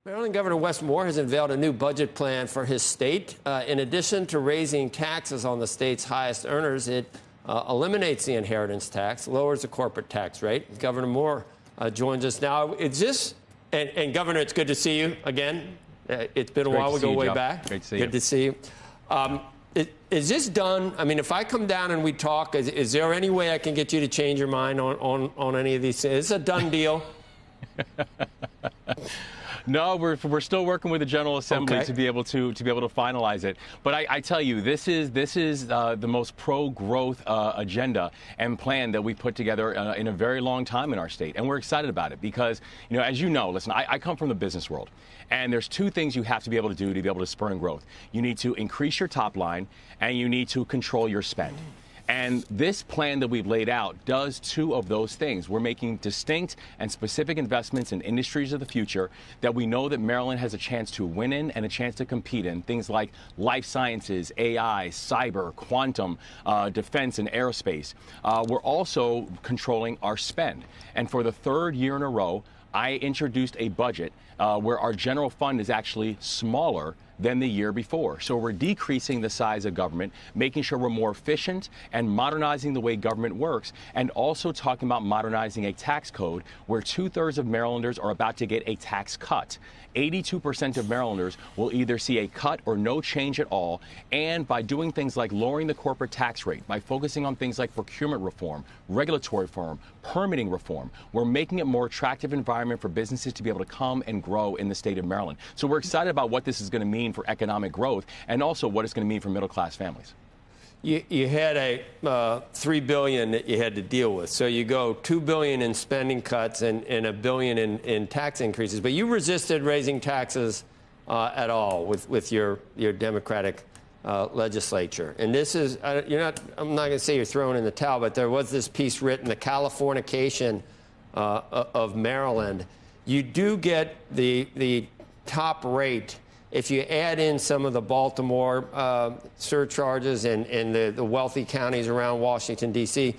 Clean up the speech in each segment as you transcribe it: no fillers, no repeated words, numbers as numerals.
Maryland Governor Wes Moore has unveiled a new budget plan for his state. In addition to raising taxes on the state's highest earners, it eliminates the inheritance tax, lowers the corporate tax rate. Governor Moore joins us now. And Governor, it's good to see you again. It's been a while. We go way back. Great to see you. Good to see you. Is this done? I mean, if I come down and we talk, is there any way I can get you to change your mind on any of these things? Is this a done deal? No, we're still working with the General Assembly to be able to finalize it. But I tell you, this is the most pro-growth agenda and plan that we put together in a very long time in our state, and we're excited about it because, as you know, listen, I come from the business world, and there's two things you have to be able to do to be able to spur growth. You need to increase your top line, and you need to control your spend. And this plan that we've laid out does two of those things. We're making distinct and specific investments in industries of the future that we know that Maryland has a chance to win in and a chance to compete in. Things like life sciences, AI, cyber, quantum, defense, and aerospace. We're also controlling our spend. And for the third year in a row, I introduced a budget where our general fund is actually smaller than the year before. So we're decreasing the size of government, making sure we're more efficient and modernizing the way government works, and also talking about modernizing a tax code where 2/3 of Marylanders are about to get a tax cut. 82% of Marylanders will either see a cut or no change at all. And by doing things like lowering the corporate tax rate, by focusing on things like procurement reform, regulatory reform, permitting reform, we're making it a more attractive environment for businesses to be able to come and grow in the state of Maryland. So we're excited about what this is going to mean for economic growth and also what it's going to mean for middle-class families. You had a $3 billion that you had to deal with. So you go $2 billion in spending cuts and $1 billion in tax increases. But you resisted raising taxes at all with your Democratic legislature. And this is, I'm not going to say you're throwing in the towel, but there was this piece written, The Californication of Maryland. You do get the top rate if you add in some of the Baltimore surcharges and the wealthy counties around Washington, D.C.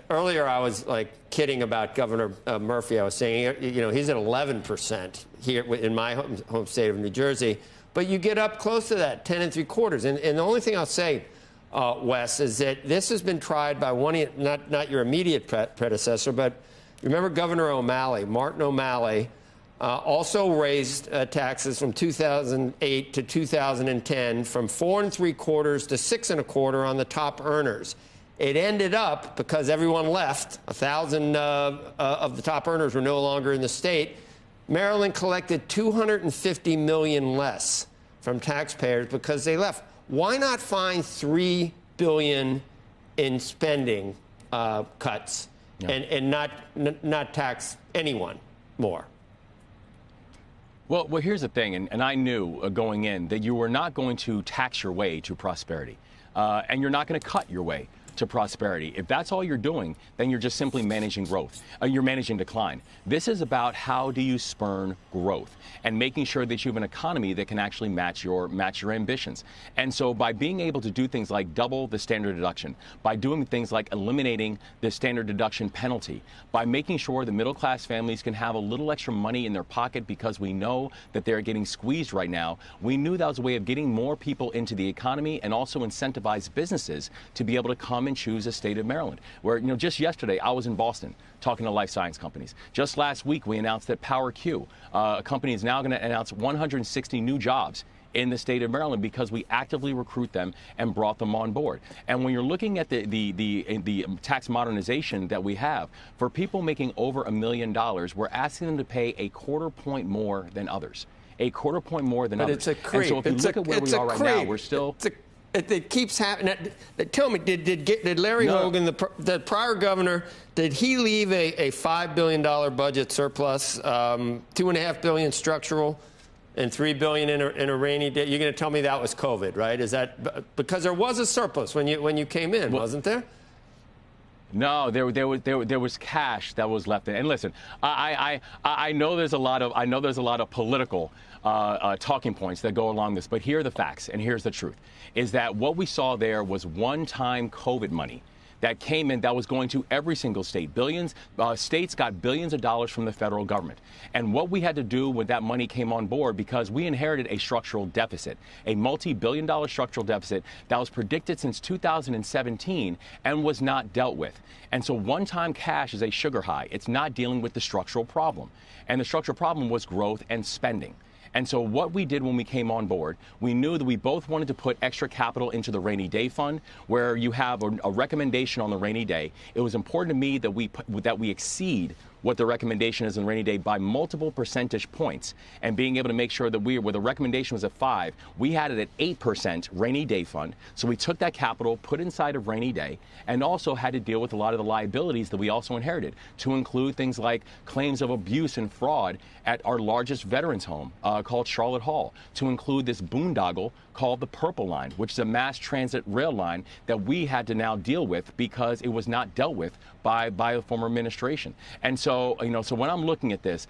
Earlier, I was kidding about Governor Murphy. I was saying, he's at 11% here in my home state of New Jersey. But you get up close to that, 10 3/4. And the only thing I'll say, Wes, is that this has been tried by not your immediate predecessor, but remember Governor O'Malley, Martin O'Malley, also raised taxes from 2008 to 2010 from 4 3/4 to 6 1/4 on the top earners. It ended up, because everyone left, 1,000 of the top earners were no longer in the state. Maryland collected $250 million less from taxpayers because they left. Why not find $3 billion in spending cuts and not tax anyone more? Well, here's the thing, and I knew going in that you were not going to tax your way to prosperity, and you're not going to cut your way to prosperity. If that's all you're doing, then you're just simply managing growth. You're managing decline. This is about how do you spurn growth and making sure that you have an economy that can actually match your ambitions. And so by being able to do things like double the standard deduction, by doing things like eliminating the standard deduction penalty, by making sure the middle-class families can have a little extra money in their pocket because we know that they're getting squeezed right now, we knew that was a way of getting more people into the economy and also incentivize businesses to be able to come and choose a state of Maryland. Where, just yesterday I was in Boston talking to life science companies. Just last week we announced that PowerQ, a company, is now going to announce 160 new jobs in the state of Maryland because we actively recruit them and brought them on board. And when you're looking at the tax modernization that we have, for people making over $1 million, we're asking them to pay a 1/4 point more than others. A 1/4 point more than others. It's a creep. And so if you look at where we are right now, we're still... It keeps happening. Tell me, did Larry Hogan, the prior governor, did he leave a $5 billion budget surplus, $2.5 billion structural, and $3 billion in a rainy day? You're going to tell me that was COVID, right? Is that because there was a surplus when you came in, wasn't there? No, there was cash that was left in. And listen, I know there's a lot of political talking points that go along this, but here are the facts, and here's the truth: is that what we saw there was one-time COVID money that came in that was going to every single state. States got billions of dollars from the federal government. And what we had to do when that money came on board, because we inherited a structural deficit, a multi-billion-dollar structural deficit that was predicted since 2017 and was not dealt with. And so one-time cash is a sugar high. It's not dealing with the structural problem. And the structural problem was growth and spending. And so what we did when we came on board, we knew that we both wanted to put extra capital into the rainy day fund, where you have a recommendation on the rainy day. It was important to me that we exceed what the recommendation is in rainy day by multiple percentage points, and being able to make sure that where the recommendation was at 5, we had it at 8% rainy day fund. So we took that capital, put inside of rainy day, and also had to deal with a lot of the liabilities that we also inherited, to include things like claims of abuse and fraud at our largest veterans home called Charlotte Hall, to include this boondoggle called the Purple Line, which is a mass transit rail line that we had to now deal with because it was not dealt with by the former administration. And so, so when I'm looking at this,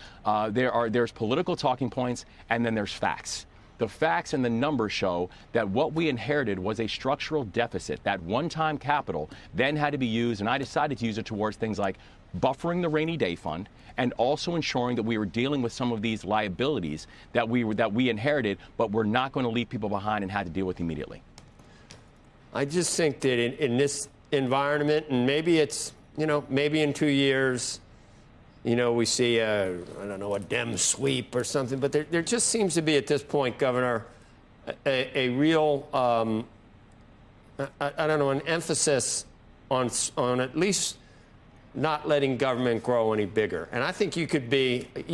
there's political talking points, and then there's facts. The facts and the numbers show that what we inherited was a structural deficit. That one-time capital then had to be used, and I decided to use it towards things like buffering the rainy day fund, and also ensuring that we were dealing with some of these liabilities that we inherited, but we're not going to leave people behind and had to deal with immediately. I just think that in this environment, and maybe it's, maybe in 2 years, we see a Dem sweep or something, but there just seems to be at this point, Governor, a real, an emphasis on at least not letting government grow any bigger. And I think you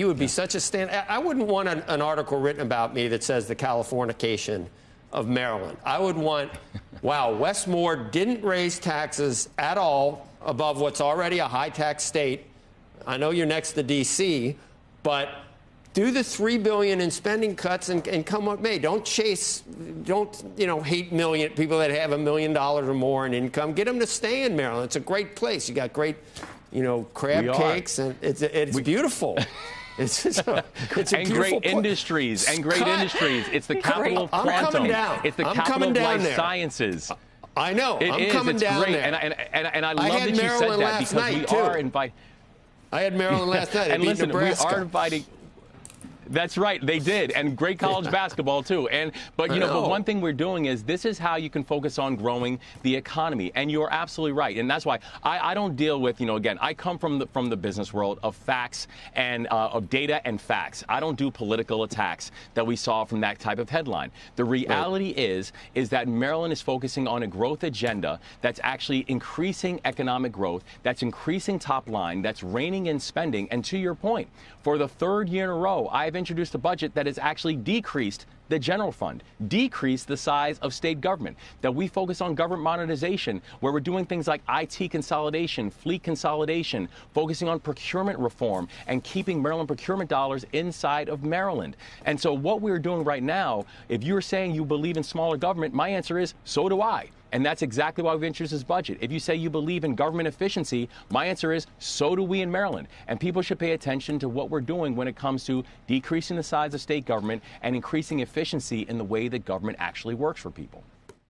would be such a stand. I wouldn't want an article written about me that says the Californication of Maryland. I would want, wow, Wes Moore didn't raise taxes at all above what's already a high tax state. I know you're next to D.C., but do the $3 billion in spending cuts and come what may. Don't chase, hate people that have $1 million or more in income. Get them to stay in Maryland. It's a great place. You got great, crab cakes, and it's beautiful. It's a and great industries. It's the capital of quantum. I'm coming down. It's the capital of life sciences. I know. I'm coming down there. And I love that you said that, because we are inviting. I had Maryland last night. And listen, Nebraska. we are inviting. That's right, they did, and great college basketball too. But one thing we're doing is, this is how you can focus on growing the economy, and you're absolutely right. And that's why I don't deal with, again, I come from the business world of facts and of data and facts. I don't do political attacks that we saw from that type of headline. The reality is that Maryland is focusing on a growth agenda that's actually increasing economic growth, that's increasing top line, that's reining in spending. And to your point, for the 3rd year in a row, I've introduced a budget that has actually decreased the general fund, decreased the size of state government, that we focus on government modernization, where we're doing things like IT consolidation, fleet consolidation, focusing on procurement reform, and keeping Maryland procurement dollars inside of Maryland. And so what we're doing right now, if you're saying you believe in smaller government, my answer is, so do I. And that's exactly why we've introduced this budget. If you say you believe in government efficiency, my answer is, so do we in Maryland. And people should pay attention to what we're doing when it comes to decreasing the size of state government and increasing efficiency in the way that government actually works for people.